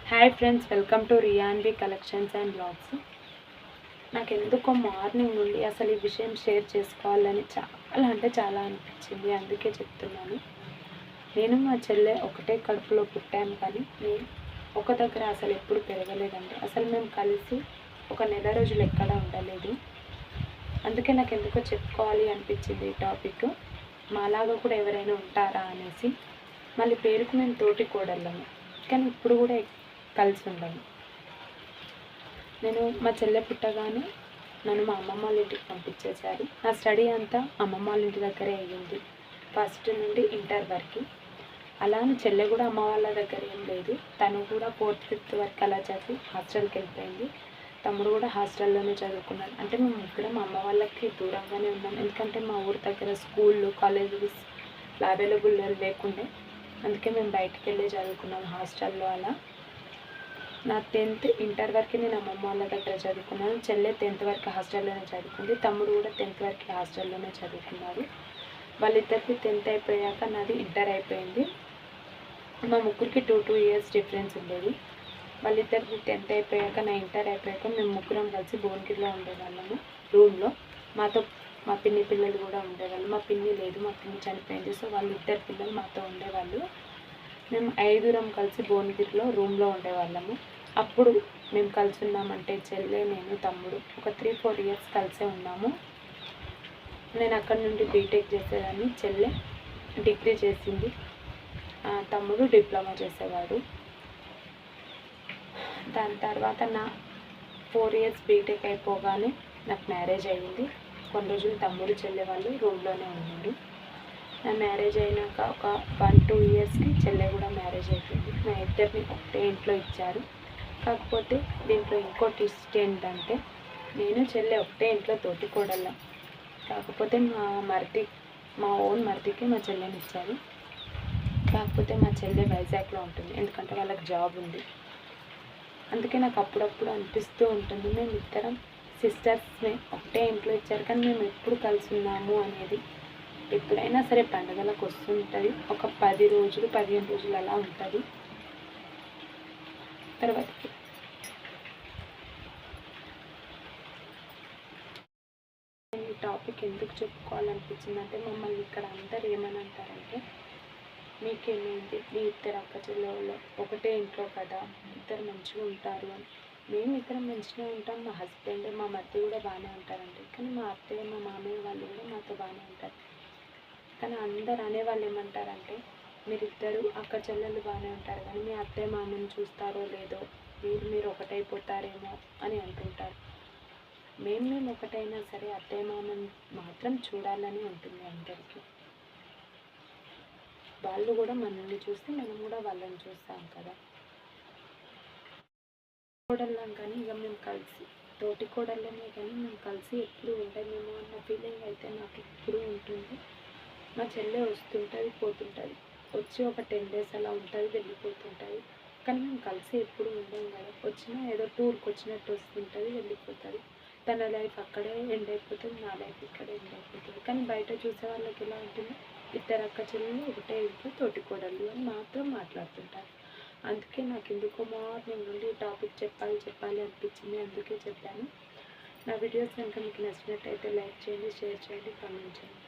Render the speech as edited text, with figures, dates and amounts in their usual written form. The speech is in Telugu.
Hi friends, welcome to Riyanvi collections and blogs. నాకు ఎందుకో మార్నింగ్ నుండి అసలు ఈ విషయం షేర్ చేసుకోవాలని చాలా అనిపించింది. అందుకే చెప్తున్నాను. నేను మా చెల్లె ఒకటే కడుపులో పుట్టాము, కానీ నేను ఒక దగ్గర అసలు ఎప్పుడు పెరగలేదండి. అసలు మేము కలిసి ఒక నెల రోజులు ఎక్కడ ఉండలేదు. అందుకే నాకు ఎందుకో చెప్పుకోవాలి అనిపించింది ఈ టాపిక్. మాలాగా కూడా ఎవరైనా ఉంటారా అనేసి. మళ్ళీ పేరుకు మేము తోటి కోడళ్ళము, కానీ ఇప్పుడు కూడా కలిసి ఉండము. నేను మా చెల్లె పుట్టగానే నన్ను మా అమ్మమ్మ వాళ్ళ ఇంటికి పంపించేశారు. నా స్టడీ అంతా అమ్మమ్మ వాళ్ళ ఇంటి దగ్గరే అయ్యింది, ఫస్ట్ నుండి ఇంటర్ వరకు. అలానే చెల్లె కూడా అమ్మ వాళ్ళ దగ్గర ఏం లేదు. తను కూడా 4th 5th వరకు అలా చదివి హాస్టల్కి వెళ్ళిపోయింది. తమ్ముడు కూడా హాస్టల్లోనే చదువుకున్నాడు. అంటే మేము ముగ్గురం అమ్మ వాళ్ళకి దూరంగానే ఉన్నాం. ఎందుకంటే మా ఊరి దగ్గర స్కూళ్ళు, కాలేజెస్ అవైలబుల్ లేకుండే. అందుకే మేము బయటికి వెళ్ళి చదువుకున్నాం హాస్టల్లో. అలా నా 10th ఇంటర్ వరకు నేను అమ్మమ్మ వాళ్ళ దగ్గర చదువుకున్నాను. చెల్లె 10th వరకు హాస్టల్లోనే చదువుకుంది. తమ్ముడు కూడా 10th వరకు హాస్టల్లోనే చదువుకున్నారు. వాళ్ళిద్దరికి 10th అయిపోయాక నాది ఇంటర్ అయిపోయింది. మా ముగ్గురికి 2 years డిఫరెన్స్ ఉండేది. వాళ్ళిద్దరికి 10th అయిపోయాక, నా ఇంటర్ అయిపోయాక మేము ముగ్గురం కలిసి భువనగిరిలో ఉండేవాళ్ళము రూమ్లో. మాతో మా పిన్ని పిల్లలు కూడా ఉండేవాళ్ళు. మా పిన్ని లేదు, మా పిన్ని చనిపోయింది. సో వాళ్ళిద్దరు పిల్లలు మాతో ఉండేవాళ్ళు. మేము 5 కలిసి భువనగిరిలో రూమ్లో ఉండేవాళ్ళము. అప్పుడు మేము కలిసి ఉన్నామంటే చెల్లె, నేను, తమ్ముడు ఒక 3-4 years కలిసే ఉన్నాము. నేను అక్కడి నుండి బీటెక్ చేసేదాన్ని, చెల్లె డిగ్రీ చేసింది, తమ్ముడు డిప్లొమా చేసేవాడు. దాని తర్వాత నా 4 years బీటెక్ అయిపోగానే నాకు మ్యారేజ్ అయ్యింది. కొన్ని రోజులు తమ్ముడు చెల్లె వాళ్ళు రూమ్లోనే ఉన్నారు. నా మ్యారేజ్ అయినాక ఒక 1-2 yearsకి చెల్లె కూడా మ్యారేజ్ అయిపోయింది. మా ఇద్దరిని ఒకటే ఇంట్లో ఇచ్చారు. కాకపోతే దీంట్లో ఇంకో ట్విస్ట్ ఏంటంటే, నేను చెల్లె ఒకటే ఇంట్లో తోటి కోడళ్ళం. కాకపోతే మా ఓన్ మరిదికి మా చెల్లెని ఇచ్చారు. కాకపోతే మా చెల్లె వైజాగ్లో ఉంటుంది, ఎందుకంటే వాళ్ళకి జాబ్ ఉంది. అందుకే నాకు అప్పుడప్పుడు అనిపిస్తూ ఉంటుంది, మేము ఇద్దరం సిస్టర్స్ని ఒకటే ఇంట్లో ఇచ్చారు, కానీ మేము ఎప్పుడు కలిసి ఉన్నాము అనేది. ఎప్పుడైనా సరే పండుగలకు వస్తుంటుంది, ఒక 10 రోజులు 15 రోజులు అలా ఉంటుంది. తర్వాత ఈ టాపిక్ ఎందుకు చెప్పుకోవాలనిపించిందంటే, మమ్మల్ని ఇక్కడ అందరు ఏమని అంటారంటే, మీకేమైంది, మీ ఇద్దరు అక్క చెల్లెళ్ళు ఒకటే ఇంట్లో కదా, ఇద్దరు మంచిగా ఉంటారు అని. మేము ఇద్దరం మంచిగా ఉంటాం, మా హస్బెండ్ మా మధ్య కూడా బాగానే ఉంటారండి. కానీ మా అత్తయ్య మా మామయ్య వాళ్ళు కూడా మాతో బాగానే ఉంటారు. కానీ అందరు అనేవాళ్ళు ఏమంటారంటే, మీరిద్దరు అక్క చెల్లెళ్ళు బాగానే ఉంటారు, కానీ మీ అత్తయ్య మామని చూస్తారో లేదో, మీరు ఒకటైపోతారేమో అని అంటుంటారు. మేము ఒకటైనా సరే అత్తయ్య మామని మాత్రం చూడాలని ఉంటుంది అందరికీ. వాళ్ళు కూడా మనల్ని చూస్తే మనం కూడా వాళ్ళని చూస్తాం కదా. కోడళ్ళం కానీ ఇక మేము కలిసి తోటి కోడళ్ళమే, కానీ మేము కలిసి ఎప్పుడు ఉండలేమో అన్న ఫీలింగ్ అయితే నాకు ఎప్పుడు ఉంటుంది. మా చెల్లె వస్తుంటుంది, పోతుంటుంది, వచ్చి ఒక 10 days అలా ఉంటుంది, వెళ్ళిపోతుంటుంది. కానీ మేము కలిసి ఎప్పుడు ఉండం కదా. వచ్చినా ఏదో టూర్కి వచ్చినట్టు వస్తుంటుంది, వెళ్ళిపోతుంది. తన లైఫ్ అక్కడే ఎండ్ అయిపోతుంది, నా లైఫ్ ఇక్కడే ఎండ్ అయిపోతుంది. కానీ బయట చూసే వాళ్ళకి ఎలా ఉంటుంది, ఇద్దరు అక్క చెల్లెలు ఒకటే ఇంట్లో తోటి కోడళ్ళు అని మాత్రం మాట్లాడుతుంటారు. అందుకే నాకు ఎందుకో మార్నింగ్ నుండి ఈ టాపిక్ చెప్పాలి అనిపించింది, అందుకే చెప్పాను. నా వీడియోస్ కనుక మీకు నచ్చినట్టయితే లైక్ చేయండి, షేర్ చేయండి, కామెంట్ చేయండి.